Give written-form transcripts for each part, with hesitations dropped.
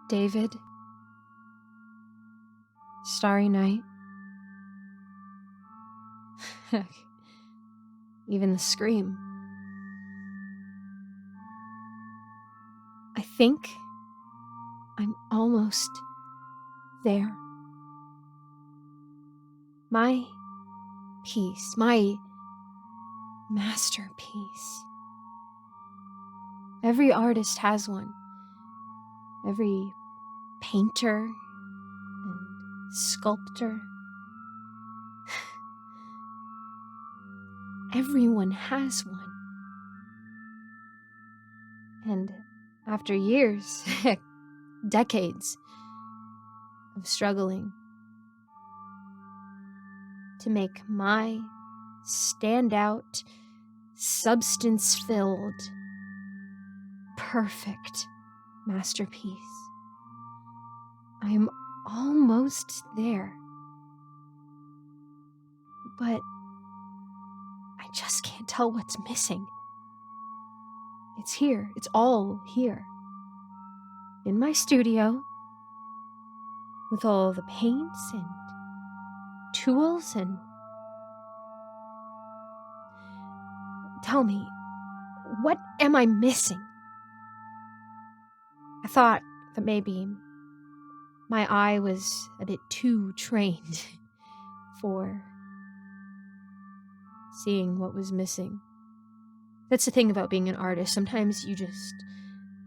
David. Starry night. Even the scream. I think I'm almost there. My piece, my masterpiece. Every artist has one. Every painter and sculptor. Everyone has one. And after years, decades of struggling to make my standout, substance-filled, perfect masterpiece, I am almost there. But I just can't tell what's missing. It's here. It's all here. In my studio, with all the paints and tools and... Tell me, what am I missing? I thought that maybe my eye was a bit too trained for seeing what was missing. That's the thing about being an artist. Sometimes you just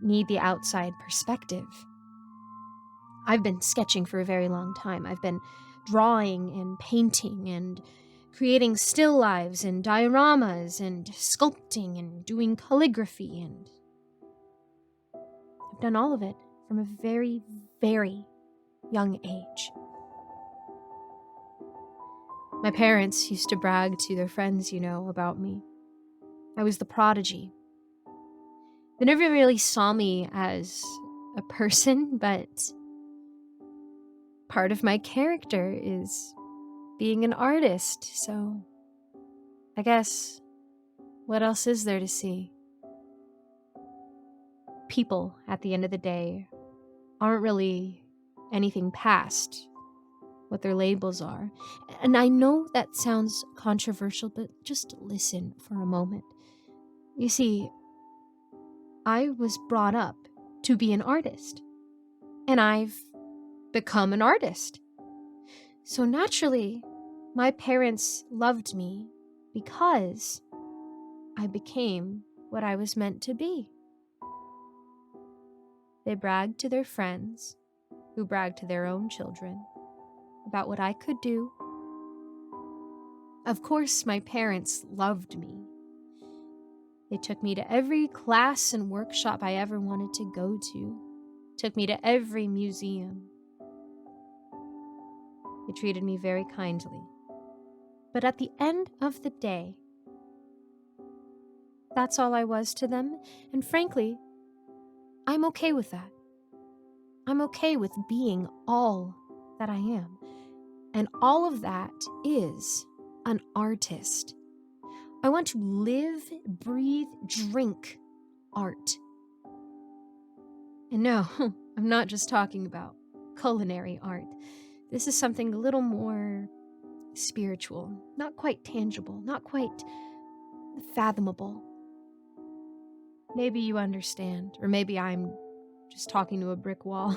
need the outside perspective. I've been sketching for a very long time. I've been drawing and painting and creating still lives and dioramas and sculpting and doing calligraphy, and I've done all of it from a very, very young age. My parents used to brag to their friends, about me. I was the prodigy. They never really saw me as a person, but part of my character is being an artist, so I guess what else is there to see? People, at the end of the day, aren't really anything past what their labels are. And I know that sounds controversial, but just listen for a moment. You see, I was brought up to be an artist, and I've become an artist. So naturally, my parents loved me because I became what I was meant to be. They bragged to their friends, who bragged to their own children, about what I could do. Of course, my parents loved me. They took me to every class and workshop I ever wanted to go to, took me to every museum. They treated me very kindly. But at the end of the day, that's all I was to them, and frankly, I'm okay with that. I'm okay with being all that I am. And all of that is an artist. I want to live, breathe, drink art. And no, I'm not just talking about culinary art. This is something a little more spiritual, not quite tangible, not quite fathomable. Maybe you understand, or maybe I'm just talking to a brick wall.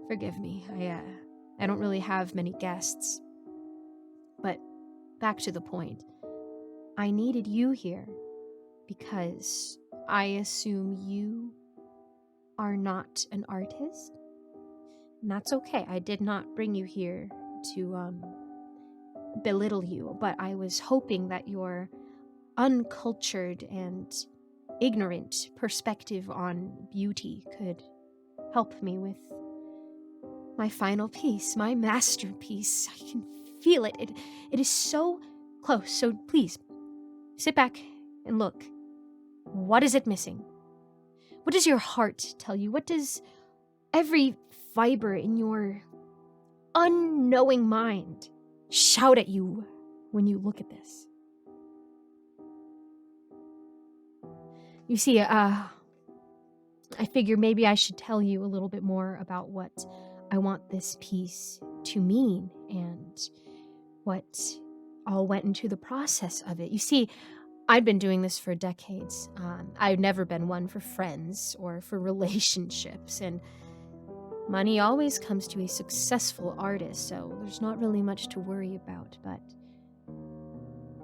Forgive me, I don't really have many guests. But back to the point. I needed you here because I assume you are not an artist. And that's okay. I did not bring you here to belittle you, but I was hoping that your uncultured and ignorant perspective on beauty could help me with my final piece, my masterpiece. I can feel it. It is so close. So please, sit back and look. What is it missing? What does your heart tell you? What does every fiber in your unknowing mind shout at you when you look at this? You see, I figure maybe I should tell you a little bit more about what I want this piece to mean and what all went into the process of it. You see, I'd been doing this for decades. I've never been one for friends or for relationships, and money always comes to a successful artist, so there's not really much to worry about. But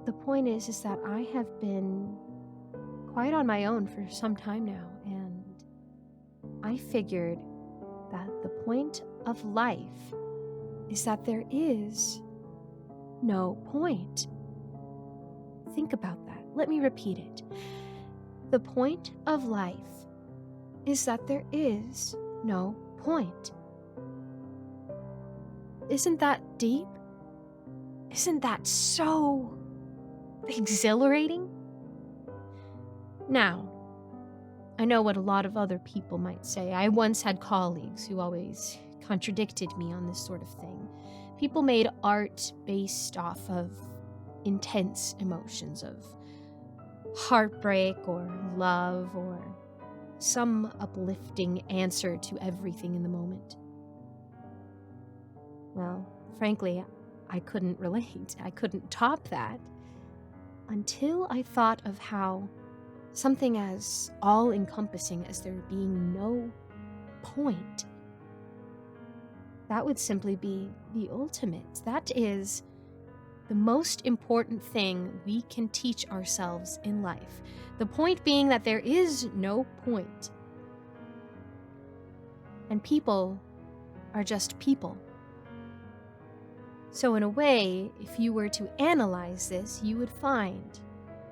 the point is that I have been quite on my own for some time now, and I figured that the point of life is that there is no point. Think about that. Let me repeat it. The point of life is that there is no point. Isn't that deep? Isn't that so exhilarating? Now, I know what a lot of other people might say. I once had colleagues who always contradicted me on this sort of thing. People made art based off of intense emotions of heartbreak or love or some uplifting answer to everything in the moment. Well, frankly, I couldn't relate. I couldn't top that until I thought of how something as all-encompassing as there being no point, that would simply be the ultimate. That is the most important thing we can teach ourselves in life. The point being that there is no point. And people are just people. So in a way, if you were to analyze this, you would find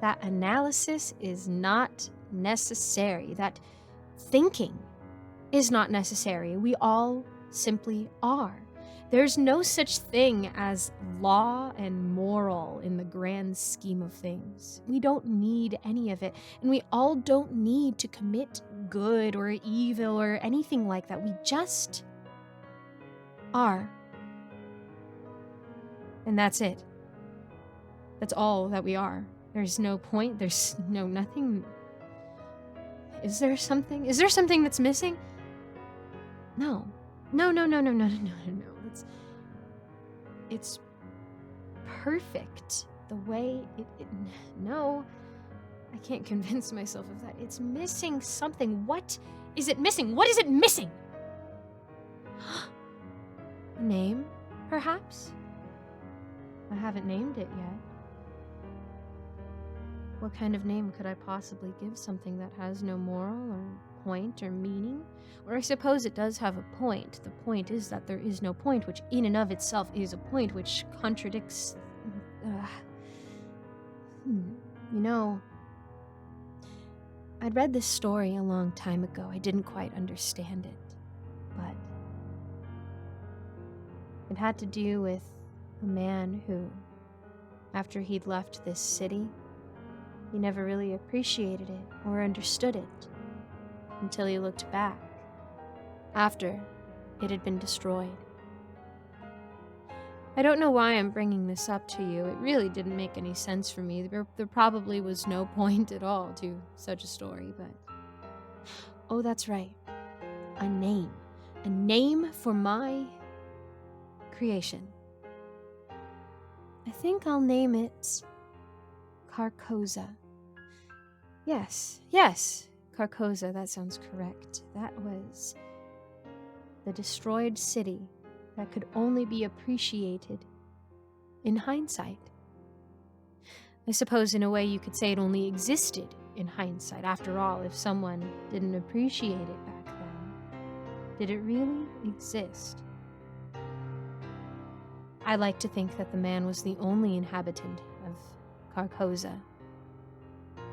that analysis is not necessary, that thinking is not necessary. We all simply are. There's no such thing as law and moral in the grand scheme of things. We don't need any of it, and we all don't need to commit good or evil or anything like that. We just are. And that's it. That's all that we are. There's no point. There's no nothing. Is there something? Is there something that's missing? No. No. It's perfect the way no, I can't convince myself of that. It's missing something. What is it missing? What is it missing? A name, perhaps? I haven't named it yet. What kind of name could I possibly give something that has no moral or point or meaning? Or I suppose it does have a point. The point is that there is no point, which in and of itself is a point, which contradicts... You know, I'd read this story a long time ago. I didn't quite understand it, but it had to do with a man who, after he'd left this city, he never really appreciated it or understood it until he looked back after it had been destroyed. I don't know why I'm bringing this up to you. It really didn't make any sense for me. There probably was no point at all to such a story, but... Oh, that's right. A name. A name for my creation. I think I'll name it Carcosa. Yes, Carcosa, that sounds correct. That was the destroyed city that could only be appreciated in hindsight. I suppose in a way you could say it only existed in hindsight. After all, if someone didn't appreciate it back then, did it really exist? I like to think that the man was the only inhabitant of Carcosa.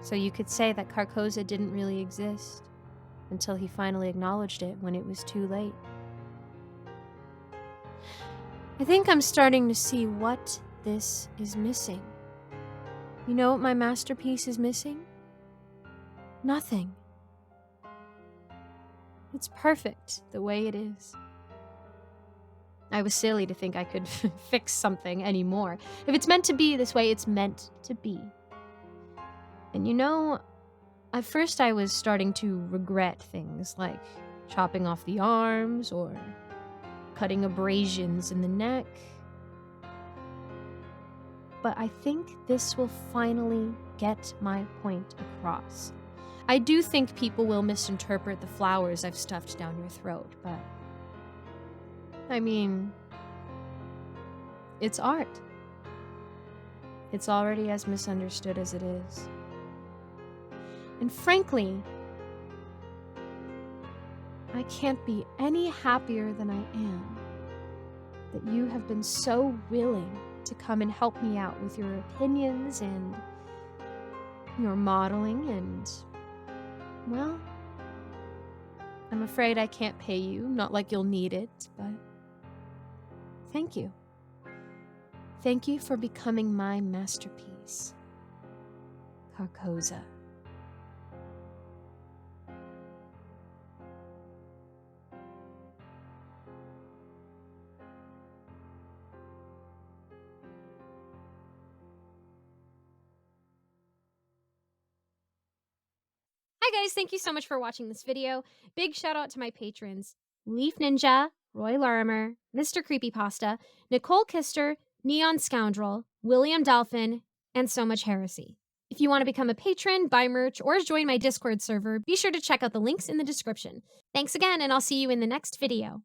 So you could say that Carcosa didn't really exist until he finally acknowledged it when it was too late. I think I'm starting to see what this is missing. You know what my masterpiece is missing? Nothing. It's perfect the way it is. I was silly to think I could fix something anymore. If it's meant to be this way, it's meant to be. And you know, At first, I was starting to regret things like chopping off the arms or cutting abrasions in the neck. But I think this will finally get my point across. I do think people will misinterpret the flowers I've stuffed down your throat, but I mean, it's art. It's already as misunderstood as it is. And frankly, I can't be any happier than I am that you have been so willing to come and help me out with your opinions and your modeling and, well, I'm afraid I can't pay you, not like you'll need it, but thank you. Thank you for becoming my masterpiece, Carcosa. Hi guys, thank you so much for watching this video. Big shout out to my patrons, Leaf Ninja, Roy Larimer, Mr. Creepypasta, Nicole Kister, Neon Scoundrel, William Dolphin, and So Much Heresy. If you want to become a patron, buy merch, or join my Discord server, be sure to check out the links in the description. Thanks again, and I'll see you in the next video.